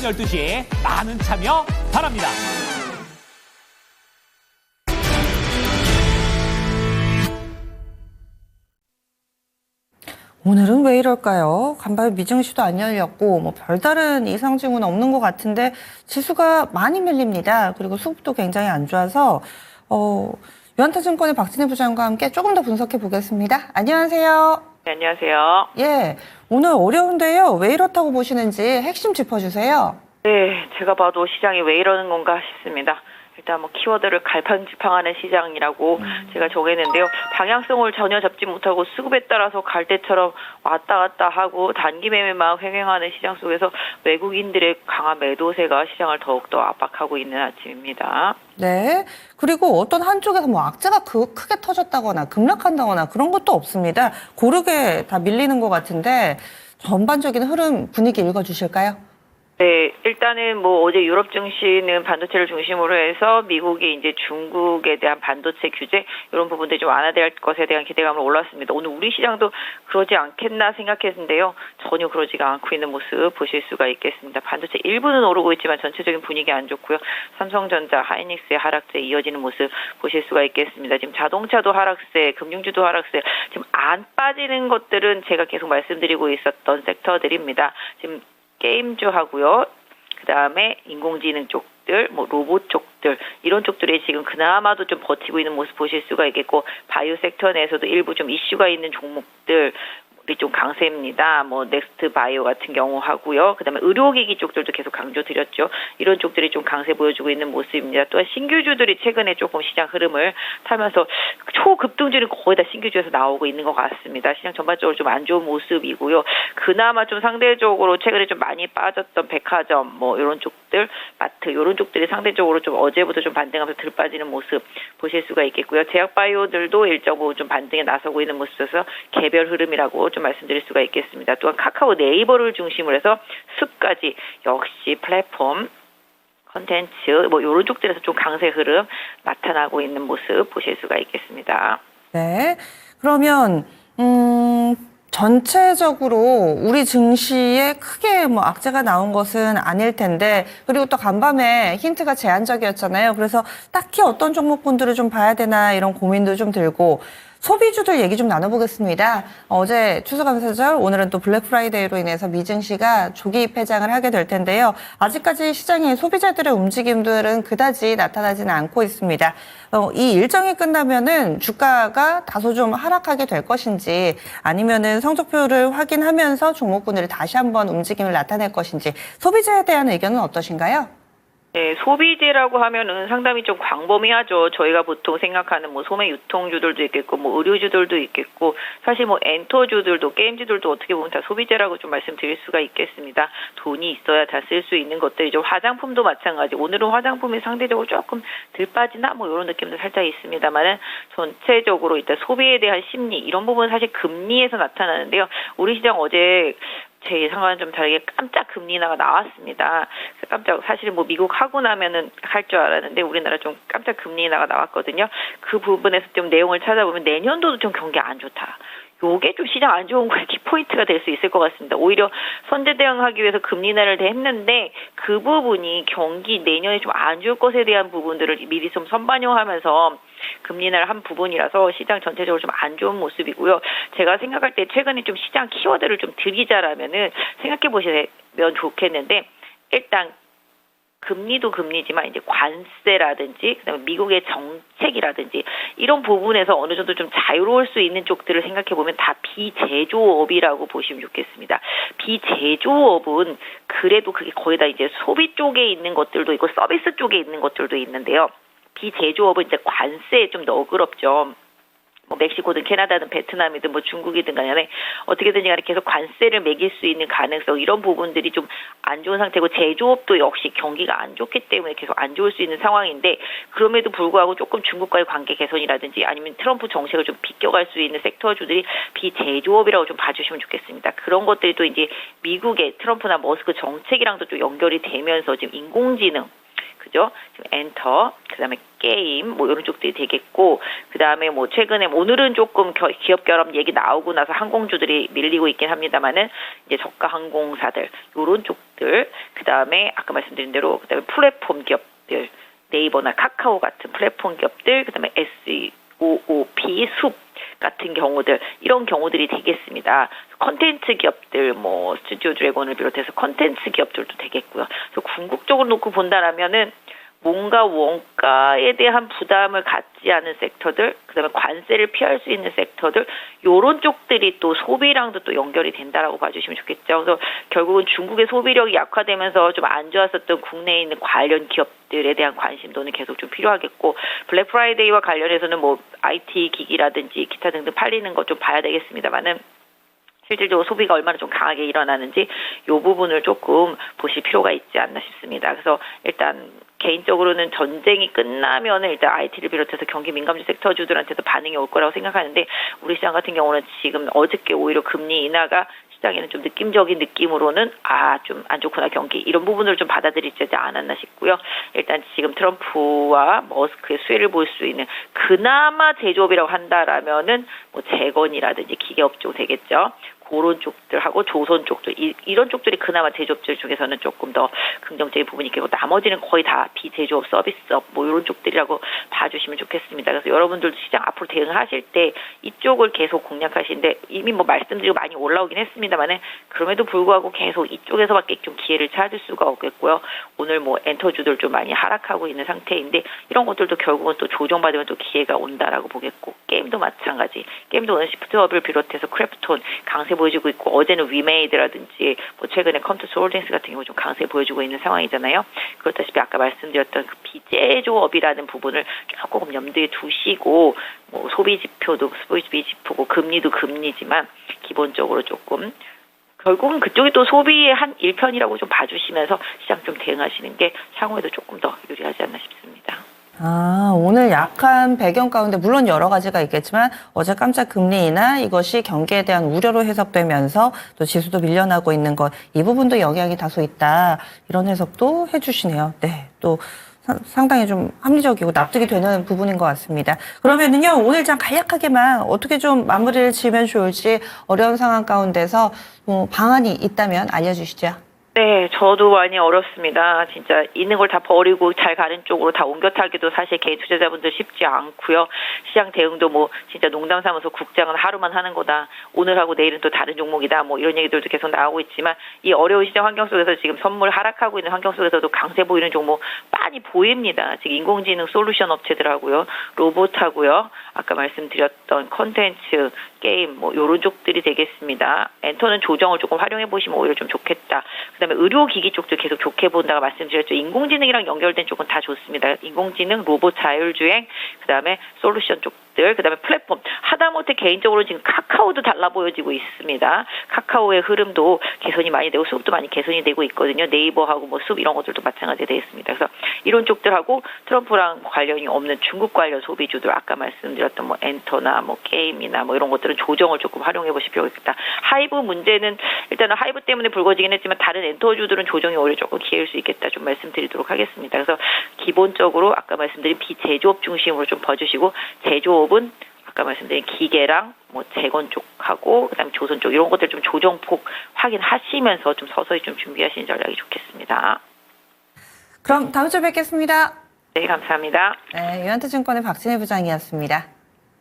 12시 많은 참여 바랍니다. 오늘은 왜 이럴까요? 간밤에 미증시도 안 열렸고 뭐 별다른 이상 징후는 없는 것 같은데 지수가 많이 밀립니다. 그리고 수급도 굉장히 안 좋아서 유한타증권의 박진희 부장과 함께 조금 더 분석해 보겠습니다. 안녕하세요. 네, 안녕하세요. 예, 오늘 어려운데요. 왜 이렇다고 보시는지 핵심 짚어주세요. 네, 제가 봐도 시장이 왜 이러는 건가 싶습니다. 일단 뭐 키워드를 갈팡질팡하는 시장이라고 제가 정했는데요. 방향성을 전혀 잡지 못하고 수급에 따라서 갈 때처럼 왔다 갔다 하고 단기 매매만 횡행하는 시장 속에서 외국인들의 강한 매도세가 시장을 더욱더 압박하고 있는 아침입니다. 네. 그리고 어떤 한쪽에서 뭐 악재가 크게 터졌다거나 급락한다거나 그런 것도 없습니다. 고르게 다 밀리는 것 같은데 전반적인 흐름 분위기 읽어주실까요? 네, 일단은 뭐 어제 유럽 증시는 반도체를 중심으로 해서 미국이 이제 중국에 대한 반도체 규제 이런 부분들이 좀 완화될 것에 대한 기대감으로 올랐습니다. 오늘 우리 시장도 그러지 않겠나 생각했는데요. 전혀 그러지가 않고 있는 모습 보실 수가 있겠습니다. 반도체 일부는 오르고 있지만 전체적인 분위기 안 좋고요. 삼성전자, 하이닉스의 하락세 이어지는 모습 보실 수가 있겠습니다. 지금 자동차도 하락세, 금융주도 하락세, 지금 안 빠지는 것들은 제가 계속 말씀드리고 있었던 섹터들입니다. 지금 게임주 하고요. 그 다음에 인공지능 쪽들, 뭐 로봇 쪽들 이런 쪽들이 지금 그나마도 좀 버티고 있는 모습 보실 수가 있겠고 바이오 섹터 내에서도 일부 좀 이슈가 있는 종목들 좀 강세입니다. 뭐 넥스트 바이오 같은 경우 하고요. 그다음에 의료기기 쪽들도 계속 강조드렸죠. 이런 쪽들이 좀 강세 보여주고 있는 모습입니다. 또한 신규주들이 최근에 조금 시장 흐름을 타면서 초급등주는 거의 다 신규주에서 나오고 있는 것 같습니다. 시장 전반적으로 좀 안 좋은 모습이고요. 그나마 좀 상대적으로 최근에 좀 많이 빠졌던 백화점 뭐 이런 쪽들, 마트 이런 쪽들이 상대적으로 좀 어제부터 좀 반등하면서 들 빠지는 모습 보실 수가 있겠고요. 제약바이오들도 일정 부분 좀 반등에 나서고 있는 모습에서 개별 흐름이라고 좀 말씀드릴 수가 있겠습니다. 또한 카카오 네이버를 중심으로 해서 숲까지 역시 플랫폼 컨텐츠 뭐 이런 쪽들에서 좀 강세 흐름 나타나고 있는 모습 보실 수가 있겠습니다. 네. 그러면 전체적으로 우리 증시에 크게 뭐 악재가 나온 것은 아닐 텐데 그리고 또 간밤에 힌트가 제한적이었잖아요. 그래서 딱히 어떤 종목군들을 좀 봐야 되나 이런 고민도 좀 들고 소비주들 얘기 좀 나눠보겠습니다. 어제 추수감사절, 오늘은 또 블랙 프라이데이로 인해서 미증시가 조기 폐장을 하게 될 텐데요. 아직까지 시장의 소비자들의 움직임들은 그다지 나타나지는 않고 있습니다. 이 일정이 끝나면은 주가가 다소 좀 하락하게 될 것인지 아니면은 성적표를 확인하면서 종목군들이 다시 한번 움직임을 나타낼 것인지 소비자에 대한 의견은 어떠신가요? 네, 소비재라고 하면은 상당히 좀 광범위하죠. 저희가 보통 생각하는 뭐 소매 유통주들도 있겠고, 뭐 의류주들도 있겠고, 사실 뭐 엔터주들도 게임주들도 어떻게 보면 다 소비재라고 좀 말씀드릴 수가 있겠습니다. 돈이 있어야 다 쓸 수 있는 것들이죠. 화장품도 마찬가지. 오늘은 화장품이 상대적으로 조금 덜 빠지나 뭐 이런 느낌도 살짝 있습니다만은 전체적으로 일단 소비에 대한 심리 이런 부분은 사실 금리에서 나타나는데요. 우리 시장 어제 제 예상과는 좀 다르게 깜짝 금리 인하가 나왔습니다. 깜짝 사실 뭐 미국 하고 나면은 할 줄 알았는데 우리나라 좀 깜짝 금리 인하가 나왔거든요. 그 부분에서 좀 내용을 찾아보면 내년도도 좀 경기 안 좋다. 요게 좀 시장 안 좋은 거에 키포인트가 될 수 있을 것 같습니다. 오히려 선제 대응하기 위해서 금리 인하를 했는데 그 부분이 경기 내년에 좀 안 좋을 것에 대한 부분들을 미리 좀 선반영하면서 금리 인하를 한 부분이라서 시장 전체적으로 좀 안 좋은 모습이고요. 제가 생각할 때 최근에 좀 시장 키워드를 좀 드리자라면은 생각해 보시면 좋겠는데 일단 금리도 금리지만 이제 관세라든지 그다음에 미국의 정책이라든지 이런 부분에서 어느 정도 좀 자유로울 수 있는 쪽들을 생각해 보면 다 비제조업이라고 보시면 좋겠습니다. 비제조업은 그래도 그게 거의 다 이제 소비 쪽에 있는 것들도 있고 서비스 쪽에 있는 것들도 있는데요. 비제조업은 이제 관세에 좀 너그럽죠. 뭐 멕시코든 캐나다든 베트남이든 뭐 중국이든 간에 어떻게든지 간에 계속 관세를 매길 수 있는 가능성 이런 부분들이 좀 안 좋은 상태고 제조업도 역시 경기가 안 좋기 때문에 계속 안 좋을 수 있는 상황인데 그럼에도 불구하고 조금 중국과의 관계 개선이라든지 아니면 트럼프 정책을 좀 비껴갈 수 있는 섹터주들이 비제조업이라고 좀 봐주시면 좋겠습니다. 그런 것들이 또 이제 미국의 트럼프나 머스크 정책이랑도 좀 연결이 되면서 지금 인공지능 기업들이죠. 지금 엔터, 그다음에 게임 뭐 이런 쪽들이 되겠고, 그다음에 뭐 최근에 오늘은 조금 기업 결합 얘기 나오고 나서 항공주들이 밀리고 있긴 합니다만은 이제 저가 항공사들 요런 쪽들, 그다음에 아까 말씀드린 대로 그다음에 플랫폼 기업들, 네이버나 카카오 같은 플랫폼 기업들, 그다음에 SOOP 숲 같은 경우들, 이런 경우들이 되겠습니다. 컨텐츠 기업들, 뭐 스튜디오 드래곤을 비롯해서 컨텐츠 기업들도 되겠고요. 그래서 궁극적으로 놓고 본다라면은 뭔가 원가에 대한 부담을 갖지 않은 섹터들, 그다음에 관세를 피할 수 있는 섹터들, 요런 쪽들이 또 소비랑도 또 연결이 된다라고 봐주시면 좋겠죠. 그래서 결국은 중국의 소비력이 약화되면서 좀 안 좋았었던 국내에 있는 관련 기업들에 대한 관심도는 계속 좀 필요하겠고, 블랙 프라이데이와 관련해서는 뭐 IT 기기라든지 기타 등등 팔리는 것 좀 봐야 되겠습니다만은, 실질적으로 소비가 얼마나 좀 강하게 일어나는지 이 부분을 조금 보실 필요가 있지 않나 싶습니다. 그래서 일단 개인적으로는 전쟁이 끝나면은 일단 IT를 비롯해서 경기 민감주 섹터주들한테도 반응이 올 거라고 생각하는데, 우리 시장 같은 경우는 지금 어저께 오히려 금리 인하가 시장에는 좀 느낌적인 느낌으로는 좀 안 좋구나 경기, 이런 부분을 좀 받아들이지 않았나 싶고요. 일단 지금 트럼프와 머스크의 수혜를 볼 수 있는 그나마 제조업이라고 한다라면은 뭐 재건이라든지 기계업종 되겠죠. 그런 쪽들하고 조선 쪽들, 이런 쪽들이 그나마 제조업들 중에서는 조금 더 긍정적인 부분이 있고, 나머지는 거의 다 비제조업, 서비스업 뭐 이런 쪽들이라고 봐주시면 좋겠습니다. 그래서 여러분들도 시장 앞으로 대응하실 때 이쪽을 계속 공략하시는데, 이미 뭐 말씀드리고 많이 올라오긴 했습니다만은 그럼에도 불구하고 계속 이쪽에서밖에 좀 기회를 찾을 수가 없겠고요. 오늘 뭐 엔터주들 좀 많이 하락하고 있는 상태인데, 이런 것들도 결국은 또 조정받으면 또 기회가 온다라고 보겠고, 게임도 마찬가지. 게임도 오늘 시프트업을 비롯해서 크래프톤 강세 보여주고 있고, 어제는 위메이드라든지 뭐 최근에 컴투스 홀딩스 같은 경우 좀 강세 보여주고 있는 상황이잖아요. 그렇다시피 아까 말씀드렸던 그 비제조업이라는 부분을 조금 염두에 두시고, 뭐 소비 지표도 소비 지표고 금리도 금리지만 기본적으로 조금 결국은 그쪽이 또 소비의 한 일편이라고 좀 봐주시면서 시장 좀 대응하시는 게 향후에도 조금 더 유리하지 않나 싶습니다. 오늘 약한 배경 가운데 물론 여러 가지가 있겠지만 어제 깜짝 금리 인하, 이것이 경기에 대한 우려로 해석되면서 또 지수도 밀려나고 있는 것, 이 부분도 영향이 다소 있다, 이런 해석도 해주시네요. 네, 또 상당히 좀 합리적이고 납득이 되는 부분인 것 같습니다. 그러면은요, 오늘 장 간략하게만 어떻게 좀 마무리를 지으면 좋을지, 어려운 상황 가운데서 뭐 방안이 있다면 알려주시죠. 네, 저도 많이 어렵습니다. 진짜 있는 걸 다 버리고 잘 가는 쪽으로 다 옮겨 타기도 사실 개인 투자자분들 쉽지 않고요. 시장 대응도 뭐 진짜 농담 삼아서 국장은 하루만 하는 거다, 오늘 하고 내일은 또 다른 종목이다, 뭐 이런 얘기들도 계속 나오고 있지만, 이 어려운 시장 환경 속에서 지금 선물 하락하고 있는 환경 속에서도 강세 보이는 종목 많이 보입니다. 지금 인공지능 솔루션 업체들하고요, 로봇하고요, 아까 말씀드렸던 컨텐츠, 게임 뭐 이런 쪽들이 되겠습니다. 엔터는 조정을 조금 활용해 보시면 오히려 좀 좋겠다. 그다음에 의료기기 쪽도 계속 좋게 본다고 말씀드렸죠. 인공지능이랑 연결된 쪽은 다 좋습니다. 인공지능, 로봇, 자율주행, 그다음에 솔루션 쪽들, 그다음에 플랫폼. 하다못해 개인적으로 지금 카카오도 달라 보여지고 있습니다. 카카오의 흐름도 개선이 많이 되고 숲도 많이 개선이 되고 있거든요. 네이버하고 뭐 숲 이런 것들도 마찬가지 되겠습니다. 그래서 이런 쪽들하고 트럼프랑 관련이 없는 중국 관련 소비주들, 아까 말씀드렸던 뭐 엔터나 뭐 게임이나 뭐 이런 것들은 조정을 조금 활용해 보실 필요가 있겠다. 하이브 문제는 일단은 하이브 때문에 불거지긴 했지만 다른 엔터주들은 조정이 오히려 조금 기회일 수 있겠다, 좀 말씀드리도록 하겠습니다. 그래서 기본적으로 아까 말씀드린 비제조업 중심으로 좀 봐주시고, 제조업은 아까 말씀드린 기계랑 뭐 재건 쪽하고 그다음에 조선 쪽 이런 것들 좀 조정폭 확인하시면서 좀 서서히 좀 준비하시는 전략이 좋겠습니다. 그럼 다음 주에 뵙겠습니다. 네, 감사합니다. 네, 유한투증권의 박진희 부장이었습니다.